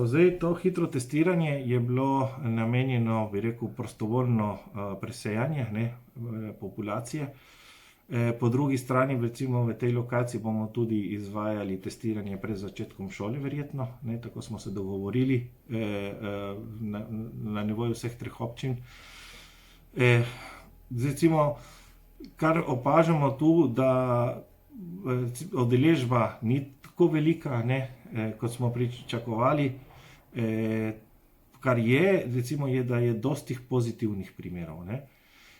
Zdaj, to hitro testiranje je bilo namenjeno, bi rekel, prostovoljno presejanje populacije. Po drugi strani, recimo v tej lokaciji bomo tudi izvajali testiranje pred začetkom šole, verjetno. Tako smo se dogovorili na nivoju vseh treh občin. Recimo, kar opažamo tu, da udeležba ni tako velika, kot smo pričakovali. Kar je, recimo, je, da je dosti pozitivnih primerov.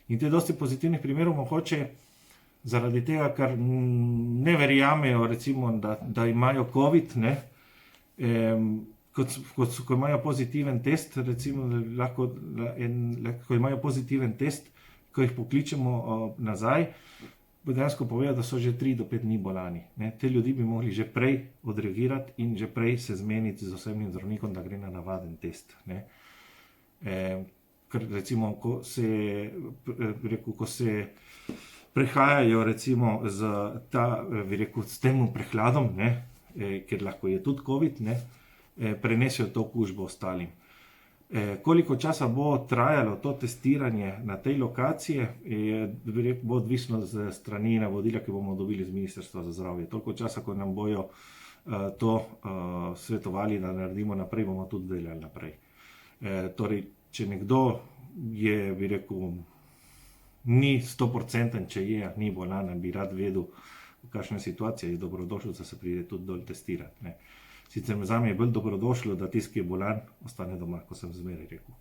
In te dosti pozitivnih primerov mogoče zaradi tega, ker ne verjamejo, recimo, da imajo COVID, ko imajo pozitiven test, recimo, ko imajo pozitiven test, ko jih pokličemo nazaj, dejansko povedo, da so že 3 do 5 dni bolani. Te ljudi bi mogli že prej odreagirati in že prej se zmeniti z osebnim zdravnikom, da gre na navaden test. Ker recimo, ko se prehajajo recimo s tem prehladom, ker lahko je tudi COVID, prenesijo to okužbo ostalim. Koliko časa bo trajalo to testiranje na tej lokaciji, bo odvisno z strani navodila, ki bomo dobili z Ministrstva za zdravje. Toliko časa, ko nam bojo to svetovali, da naredimo naprej, bomo tudi delali naprej. Torej, če nekdo je, bi rekel, ni 100%, če je, ni bolan, bi rad vedel, v kakšni situaciji je dobrodošel, da se pride tudi dol testirati. Sicer zame je bolj dobrodošlo, da tisti, ki je bolan, ostane doma, ko sem zmeraj rekel.